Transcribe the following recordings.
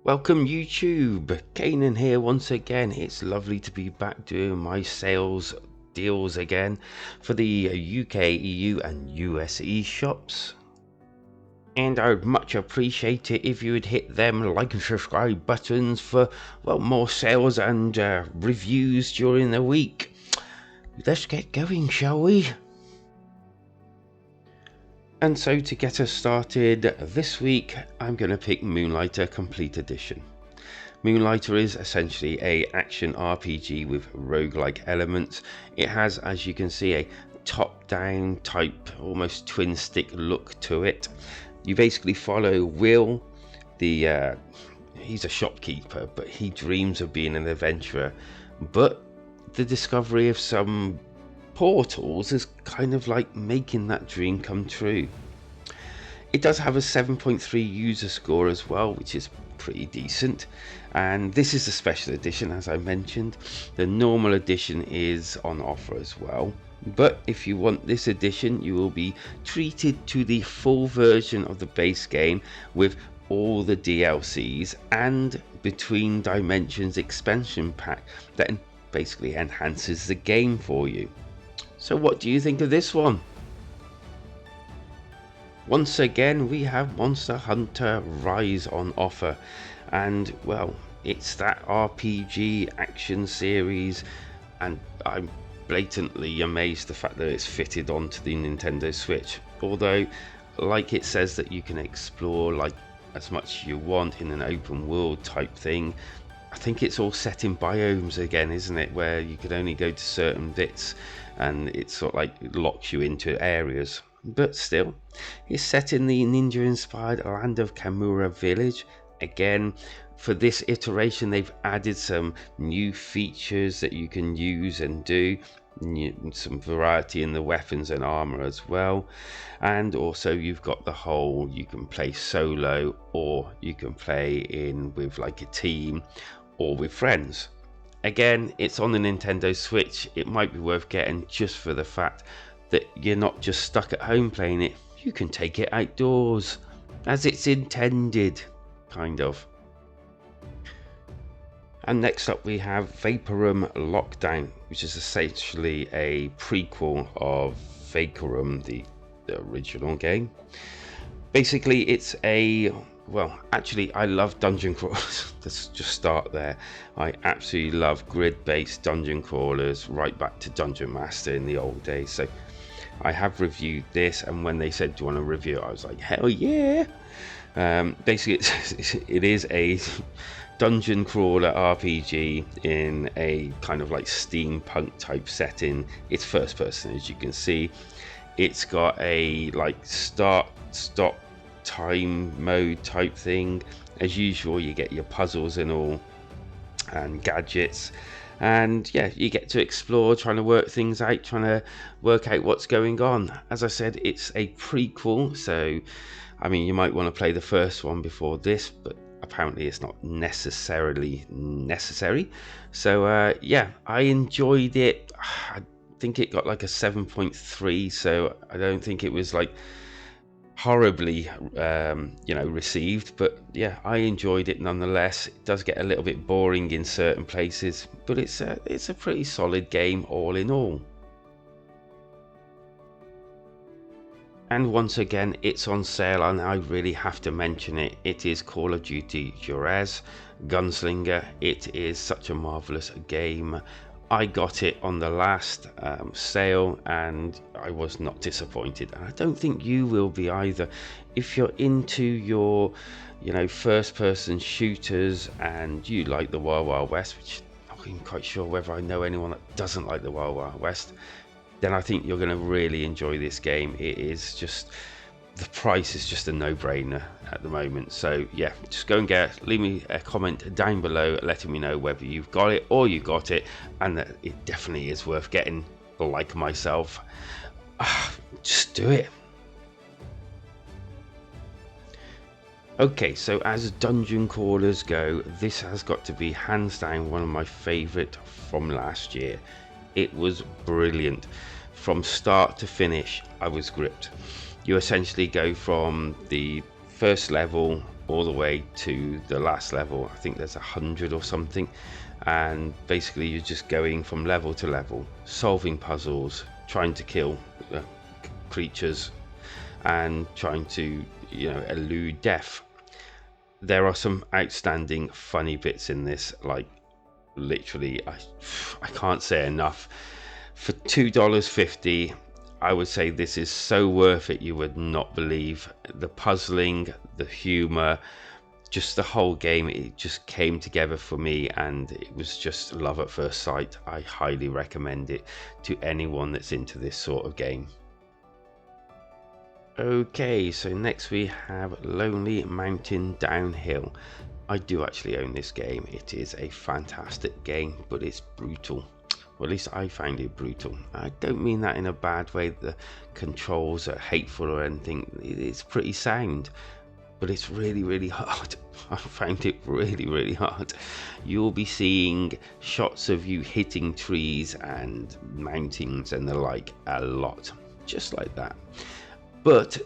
Welcome YouTube, Kanan here once again. It's lovely to be back doing my sales deals again for the UK, EU and US shops. And I would much appreciate it if you would hit them like and subscribe buttons for, well, more sales and reviews during the week. Let's get going, shall we? And so to get us started, this week I'm going to pick Moonlighter Complete Edition. Moonlighter is essentially a action RPG with roguelike elements. It has, as you can see, a top-down type, almost twin-stick look to it. You basically follow Will, he's a shopkeeper, but he dreams of being an adventurer. But the discovery of some portals is kind of like making that dream come true. It does have a 7.3 user score as well, which is pretty decent, and this is the special edition. As I mentioned, the normal edition is on offer as well, but if you want this edition you will be treated to the full version of the base game with all the DLCs and Between Dimensions expansion pack that basically enhances the game for you. So what do you think of this one? Once again we have Monster Hunter Rise on offer, and well, it's that RPG action series, and I'm blatantly amazed the fact that it's fitted onto the Nintendo Switch. Although, like it says that you can explore like as much as you want in an open world type thing, I think it's all set in biomes again, isn't it, where you can only go to certain bits and it sort of like locks you into areas. But still, it's set in the ninja-inspired land of Kamura Village. Again, for this iteration they've added some new features that you can use and do, some variety in the weapons and armor as well, and also you've got the whole, you can play solo or you can play in with like a team or with friends. Again, it's on the Nintendo Switch. It might be worth getting just for the fact that you're not just stuck at home playing it, you can take it outdoors as it's intended, kind of. And next up we have Vaporum Lockdown, which is essentially a prequel of Vaporum, the original game. Basically it's a, well, actually I love dungeon crawlers. Let's just start there. I absolutely love grid-based dungeon crawlers, right back to Dungeon Master in the old days. So I have reviewed this, and when they said do you want to review it, I was like, hell yeah. Basically it is a dungeon crawler RPG in a kind of like steampunk type setting. It's first person, as you can see. It's got a like start stop time mode type thing. As usual, you get your puzzles and all and gadgets, and yeah, you get to explore, trying to work things out, trying to work out what's going on. As I said, it's a prequel, so I mean you might want to play the first one before this, but apparently it's not necessarily necessary. So yeah, I enjoyed it. I think it got like a 7.3, so I don't think it was like horribly received, but yeah, I enjoyed it nonetheless. It does get a little bit boring in certain places, but it's a pretty solid game all in all. And once again it's on sale, and I really have to mention it. It is Call of Duty Juarez Gunslinger. It is such a marvelous game. I got it on the last sale and I was not disappointed, and I don't think you will be either. If you're into your first person shooters and you like the Wild Wild West, which I'm not even quite sure whether I know anyone that doesn't like the Wild Wild West, then I think you're going to really enjoy this game. It is just, the price is just a no-brainer at the moment. So yeah, just go and get it. Leave me a comment down below letting me know whether you've got it or you got it, and that it definitely is worth getting, like myself. Just do it. Okay, so as dungeon crawlers go, this has got to be hands down one of my favorite from last year. It was brilliant. From start to finish, I was gripped. You essentially go from the first level all the way to the last level. I think there's 100 or something, and basically you're just going from level to level, solving puzzles, trying to kill creatures, and trying to, you know, elude death. There are some outstanding funny bits in this, like literally I can't say enough. For $2.50, I would say this is so worth it. You would not believe the puzzling, the humor, just the whole game. It just came together for me, and it was just love at first sight. I highly recommend it to anyone that's into this sort of game. Okay, so next we have Lonely Mountain Downhill. I do actually own this game. It is a fantastic game, but it's brutal. Well, at least I found it brutal. I don't mean that in a bad way. The controls are hateful or anything. It's pretty sound, but it's really hard. I found it really hard. You'll be seeing shots of you hitting trees and mountains and the like a lot, just like that. But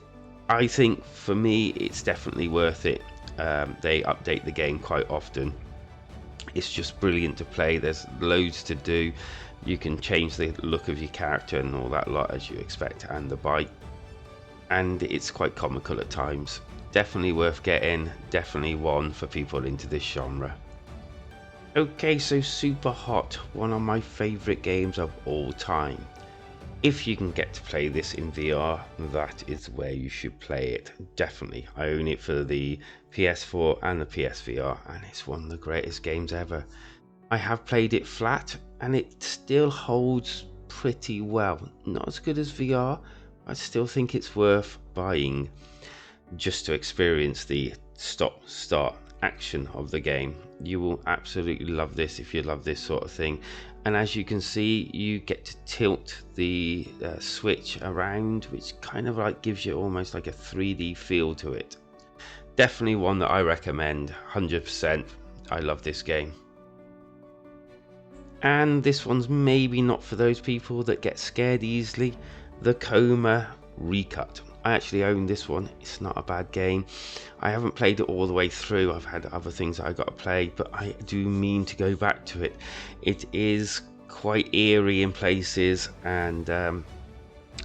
I think for me it's definitely worth it. They update the game quite often. It's just brilliant to play. There's loads to do. You can change the look of your character and all that lot as you expect, and the bike, and it's quite comical at times. Definitely worth getting, definitely one for people into this genre. Okay, so Super Hot, one of my favorite games of all time. If you can get to play this in VR, that is where you should play it. Definitely. I own it for the PS4 and the PSVR, and it's one of the greatest games ever. I have played it flat, and it still holds pretty well. Not as good as VR, but I still think it's worth buying just to experience the stop-start action of the game. You will absolutely love this if you love this sort of thing. And as you can see, you get to tilt the switch around, which kind of like gives you almost like a 3D feel to it. Definitely one that I recommend, 100%. I love this game. And this one's maybe not for those people that get scared easily. The COMA Recut. I actually own this one. It's not a bad game. I haven't played it all the way through. I've had other things that I got to play, but I do mean to go back to it. It is quite eerie in places, and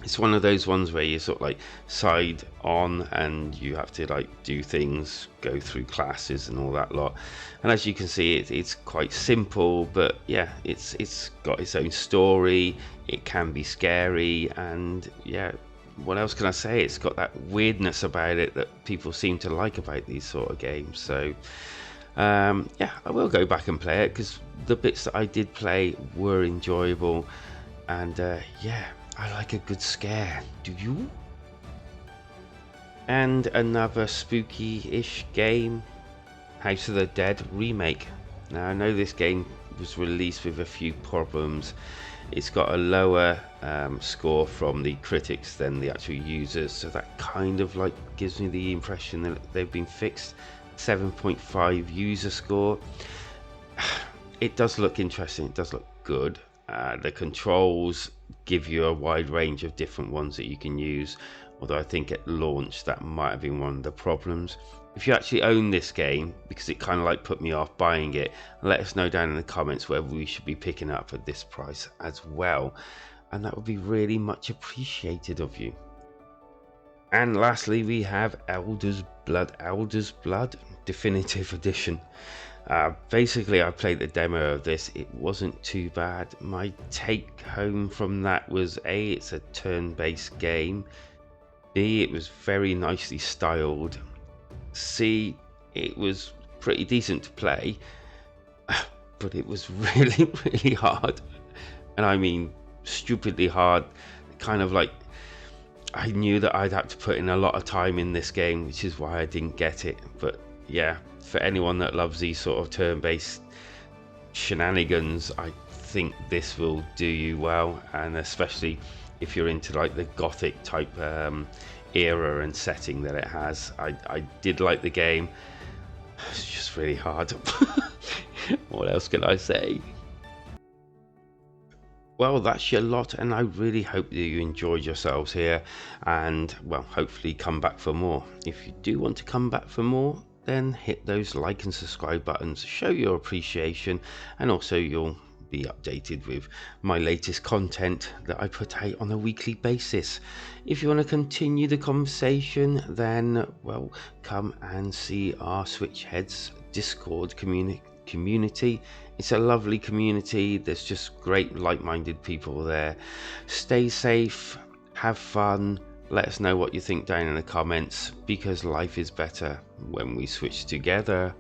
it's one of those ones where you sort of like side on and you have to like do things, go through classes and all that lot. And as you can see, it's quite simple, but yeah, it's got its own story. It can be scary, and yeah, what else can I say? It's got that weirdness about it that people seem to like about these sort of games. So yeah, I will go back and play it because the bits that I did play were enjoyable, and yeah, I like a good scare. Do you? And another spooky-ish game, House of the Dead Remake. Now I know this game was released with a few problems. It's got a lower score from the critics than the actual users, so that kind of like gives me the impression that they've been fixed. 7.5 user score. It does look interesting, it does look good. The controls give you a wide range of different ones that you can use, although I think at launch that might have been one of the problems. If you actually own this game, because it kind of like put me off buying it, let us know down in the comments whether we should be picking up at this price as well, and that would be really much appreciated of you. And lastly, we have Alder's Blood Definitive Edition. Basically, I played the demo of this. It wasn't too bad. My take home from that was A, it's a turn-based game. B, it was very nicely styled. C, it was pretty decent to play, but it was really hard, and I mean stupidly hard. Kind of like I knew that I'd have to put in a lot of time in this game, which is why I didn't get it. But yeah, for anyone that loves these sort of turn-based shenanigans, I think this will do you well, and especially if you're into like the gothic type era and setting that it has. I did like the game. It's just really hard. What else can I say? Well, that's your lot, and I really hope that you enjoyed yourselves here, and well, hopefully come back for more. If you do want to come back for more, then hit those like and subscribe buttons, show your appreciation, and also you'll be updated with my latest content that I put out on a weekly basis. If you want to continue the conversation, then well, come and see our Switchheads Discord community. It's a lovely community. There's just great like-minded people there. Stay safe, have fun. Let us know what you think down in the comments, because life is better when we switch together.